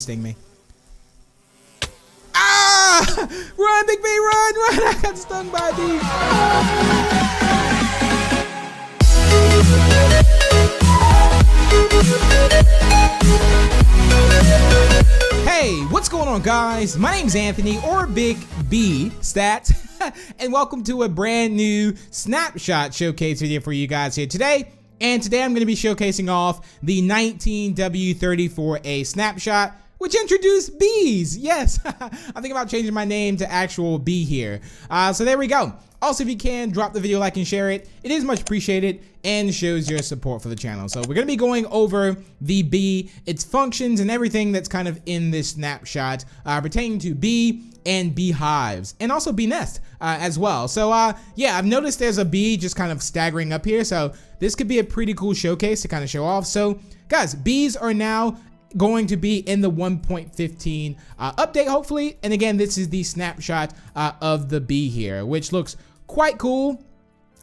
sting me. Ah! Run, Big B, run! I got stung by a bee. Hey, what's going on, guys? My name's Anthony, or Big B Stat, and welcome to a brand new Snapshot showcase video for you guys here today. And today I'm going to be showcasing off the 19W34A Snapshot, which introduced bees. Yes, I'm thinking about changing my name to actual Bee here. So there we go. Also, if you can, drop the video, like, and share it. It is much appreciated and shows your support for the channel. So we're going to be going over the bee, its functions, and everything that's kind of in this snapshot pertaining to bee and beehives, and also bee nest as well. So yeah, I've noticed there's a bee just kind of staggering up here. So this could be a pretty cool showcase to kind of show off. So guys, bees are now going to be in the 1.15 update, hopefully. And again, this is the snapshot of the bee here, which looks quite cool.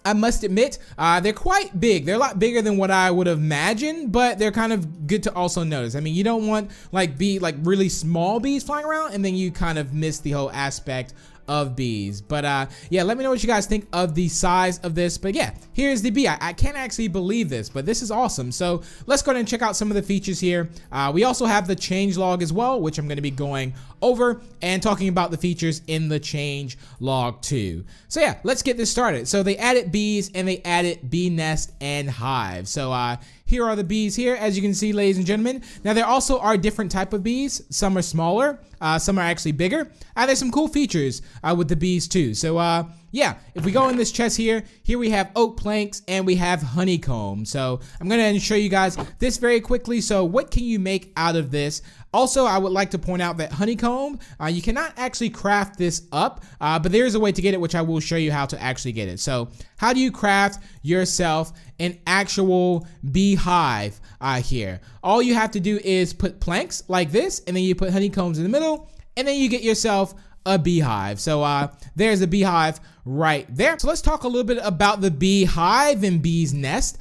I must admit, they're quite big. They're a lot bigger than what I would have imagined, but they're kind of good to also notice. I mean, you don't want like really small bees flying around and then you kind of miss the whole aspect of bees. But yeah, let me know what you guys think of the size of this. But yeah, here's the bee. I can't actually believe this, but this is awesome. So let's go ahead and check out some of the features here. We also have the changelog as well, which I'm going to be going over and talking about the features in the changelog too. So yeah, let's get this started. So they added bees and they added bee nest and hive. So here are the bees here, as you can see, ladies and gentlemen. Now there also are different type of bees. Some are smaller, some are actually bigger. There's some cool features with the bees too. So yeah, if we go in this chest here we have oak planks and we have honeycomb. So I'm gonna show you guys this very quickly. So what can you make out of this? Also, I would like to point out that honeycomb, you cannot actually craft this up, but there is a way to get it, which I will show you how to actually get it. So how do you craft yourself an actual beehive here? All you have to do is put planks like this, and then you put honeycombs in the middle, and then you get yourself a beehive. So there's a beehive right there. So let's talk a little bit about the beehive and bee's nest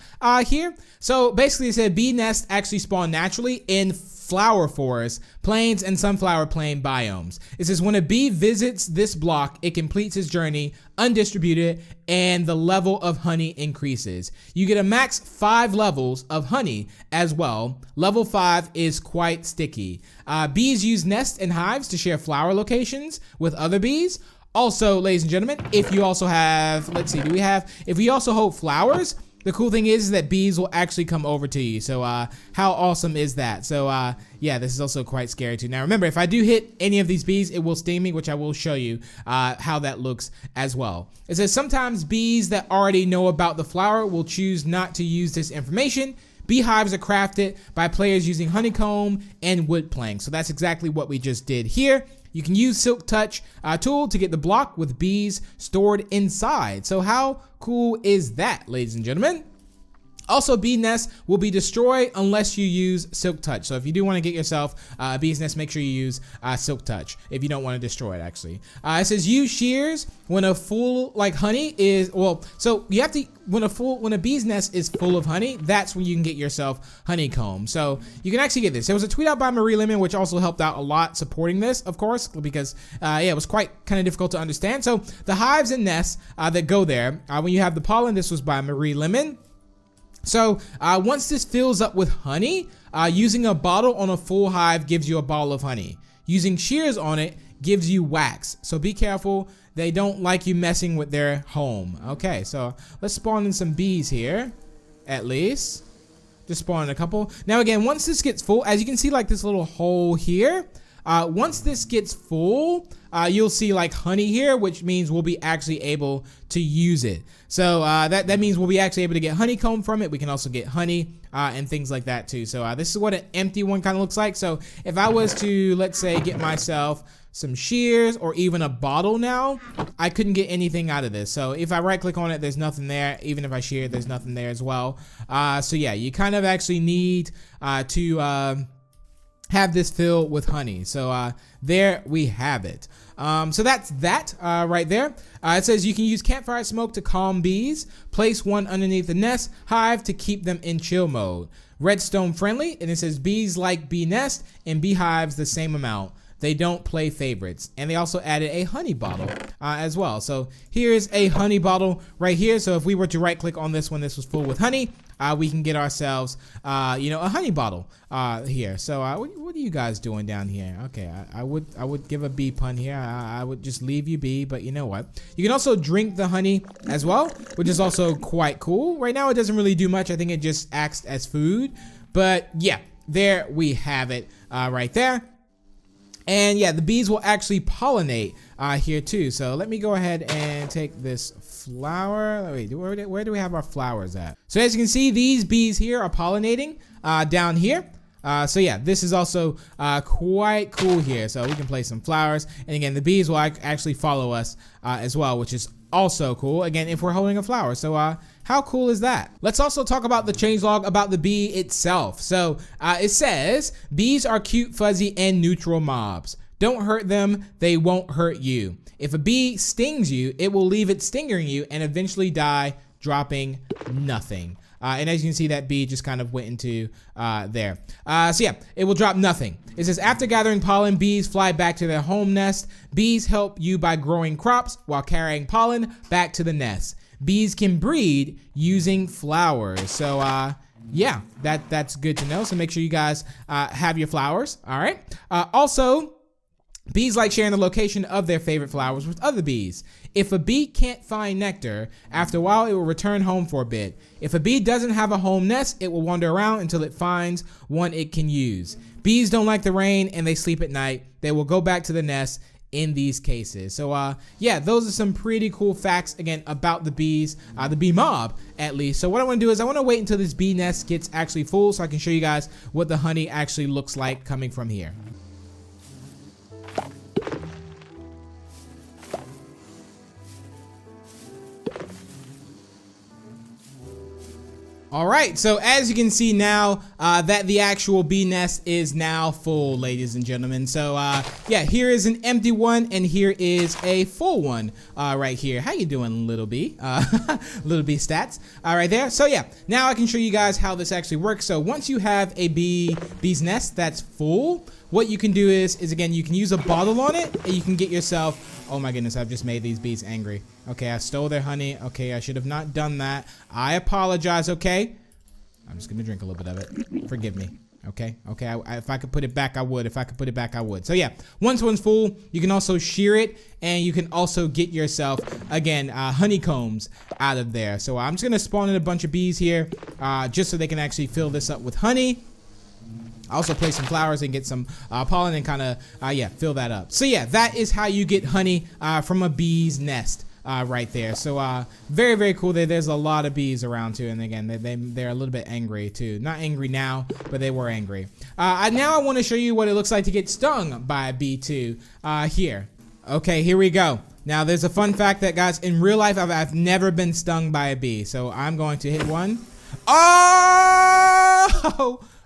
here. So basically it said bee nests actually spawn naturally in flower forests, plains, and sunflower plain biomes. It says when a bee visits this block, it completes its journey undistributed and the level of honey increases. You get a max 5 levels of honey as well. Level 5 is quite sticky. Bees use nests and hives to share flower locations with other bees. Also, ladies and gentlemen, if you also have, let's see, if we also hold flowers, the cool thing is that bees will actually come over to you. So how awesome is that? So yeah, this is also quite scary too. Now remember, if I do hit any of these bees, it will sting me, which I will show you how that looks as well. It says sometimes bees that already know about the flower will choose not to use this information. Beehives are crafted by players using honeycomb and wood planks. So that's exactly what we just did here. You can use Silk Touch tool to get the block with bees stored inside. So how cool is that, ladies and gentlemen? Also, bee nests will be destroyed unless you use Silk Touch. So if you do want to get yourself a bee's nest, make sure you use Silk Touch if you don't want to destroy it, actually. It says use shears when a full like honey is, well, so you have to, when a bee's nest is full of honey, that's when you can get yourself honeycomb. So you can actually get this. There was a tweet out by Marie Lemon, which also helped out a lot supporting this, of course, because yeah, it was quite kind of difficult to understand. So the hives and nests that go there, when you have the pollen, this was by Marie Lemon. So once this fills up with honey, using a bottle on a full hive gives you a bottle of honey. Using shears on it gives you wax. So be careful. They don't like you messing with their home. Okay, so let's spawn in some bees here, at least. Just spawn in a couple. Now again, once this gets full, as you can see like this little hole here, once this gets full, you'll see like honey here, which means we'll be actually able to use it. So that means we'll be actually able to get honeycomb from it. We can also get honey and things like that too. So this is what an empty one kind of looks like. So if I was to, let's say, get myself some shears or even a bottle now, I couldn't get anything out of this. So if I right click on it, there's nothing there. Even if I shear, there's nothing there as well. So yeah, you kind of actually need to have this filled with honey. So there we have it. So that's that right there. It says you can use campfire smoke to calm bees, place one underneath the nest hive to keep them in chill mode. redstone friendly, and it says bees like bee nest and beehives the same amount. They don't play favorites. And they also added a honey bottle as well. So here's a honey bottle right here. So if we were to right click on this when this was full with honey, we can get ourselves, a honey bottle here. So what are you guys doing down here? Okay, I would give a bee pun here. I would just leave you be, but you know what? You can also drink the honey as well, which is also quite cool. Right now it doesn't really do much. I think it just acts as food. But yeah, there we have it right there. And yeah, the bees will actually pollinate here too. So let me go ahead and take this flower. Wait, where do we have our flowers at? So as you can see, these bees here are pollinating down here. So yeah, this is also quite cool here. So we can place some flowers. And again, the bees will actually follow us as well, which is also cool. Again, if we're holding a flower. So how cool is that? Let's also talk about the changelog about the bee itself. So it says, bees are cute, fuzzy, and neutral mobs. Don't hurt them, they won't hurt you. If a bee stings you, it will leave it stinging you and eventually die, dropping nothing. And as you can see, that bee just kind of went into there. So yeah, it will drop nothing. It says, after gathering pollen, bees fly back to their home nest. Bees help you by growing crops while carrying pollen back to the nest. Bees can breed using flowers. So yeah, that's good to know. So make sure you guys have your flowers. All right. Also, bees like sharing the location of their favorite flowers with other bees. If a bee can't find nectar, after a while it will return home for a bit. If a bee doesn't have a home nest, it will wander around until it finds one it can use. Bees don't like the rain and they sleep at night. They will go back to the nest in these cases. So yeah, those are some pretty cool facts again about the bees, the bee mob at least. So what I want to do is I want to wait until this bee nest gets actually full so I can show you guys what the honey actually looks like coming from here. All right, so as you can see now that the actual bee nest is now full, ladies and gentlemen. So yeah, here is an empty one and here is a full one right here. How you doing, little bee? Little bee stats right there. So yeah, now I can show you guys how this actually works. So once you have a bee's nest that's full, what you can do is again, you can use a bottle on it and you can get yourself, oh my goodness, I've just made these bees angry. Okay, I stole their honey. Okay, I should have not done that. I apologize, okay? I'm just gonna drink a little bit of it. Forgive me, okay? Okay, if I could put it back, I would. If I could put it back, I would. So yeah, once one's full, you can also shear it and you can also get yourself, again, honeycombs out of there. So I'm just gonna spawn in a bunch of bees here just so they can actually fill this up with honey. I also place some flowers and get some pollen and kind of, yeah, fill that up. So yeah, that is how you get honey from a bee's nest right there. So very, very cool. There's a lot of bees around too. And again, they're a little bit angry too. Not angry now, but they were angry. Now I want to show you what it looks like to get stung by a bee too here. Okay, here we go. Now there's a fun fact that, guys, in real life, I've never been stung by a bee. So I'm going to hit one. Oh!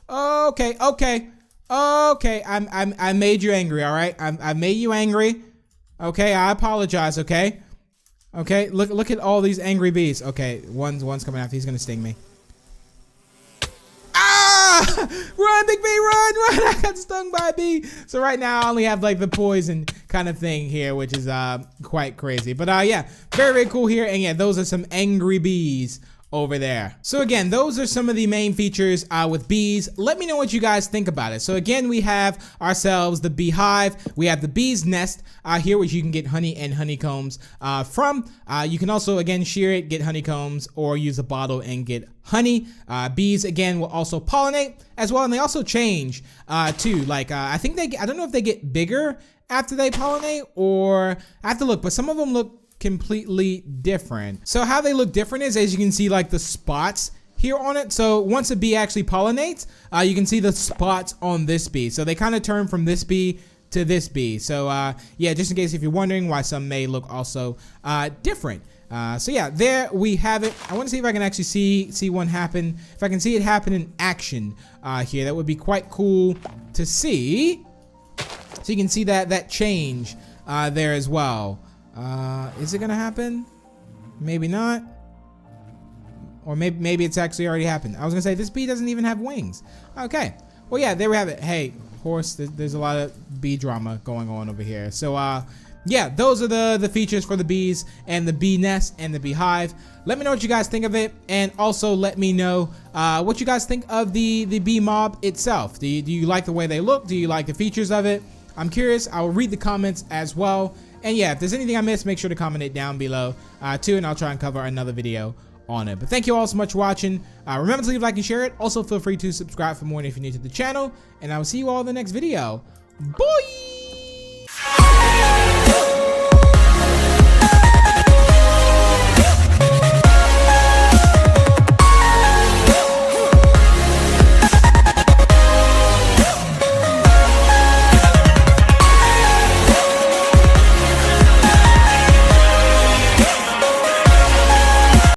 Okay. I made you angry. All right. I made you angry. Okay. I apologize. Okay. Okay. Look at all these angry bees. Okay. One's coming after. He's gonna sting me. Ah! Run, big bee, run! I got stung by a bee. So right now I only have like the poison kind of thing here, which is quite crazy. But yeah, very, very cool here. And yeah, those are some angry bees over there. So again, those are some of the main features with bees. Let me know what you guys think about it. So again, we have ourselves the Beehive. We have the bee's nest here, which you can get honey and honeycombs from. You can also, again, shear it, get honeycombs, or use a bottle and get honey. Bees, again, will also pollinate as well, and they also change too. Like I think I don't know if they get bigger after they pollinate, or I have to look, but some of them look completely different. So how they look different is, as you can see, like the spots here on it. So once a bee actually pollinates, you can see the spots on this bee. So they kind of turn from this bee to this bee. So yeah, just in case if you're wondering why some may look also different. So yeah, there we have it. I want to see if I can actually see one happen. If I can see it happen in action here, that would be quite cool to see. So you can see that change there as well. Is it gonna happen? Maybe not. Or maybe it's actually already happened. I was gonna say this bee doesn't even have wings. Okay. Well, yeah, there we have it. Hey, horse, there's a lot of bee drama going on over here. So, yeah, those are the features for the bees and the bee nest and the beehive. Let me know what you guys think of it, and also let me know what you guys think of the bee mob itself. Do you like the way they look? Do you like the features of it? I'm curious. I will read the comments as well. And yeah, if there's anything I missed, make sure to comment it down below too, and I'll try and cover another video on it. But thank you all so much for watching. Remember to leave a like and share it. Also, feel free to subscribe for more if you're new to the channel, and I will see you all in the next video. Bye!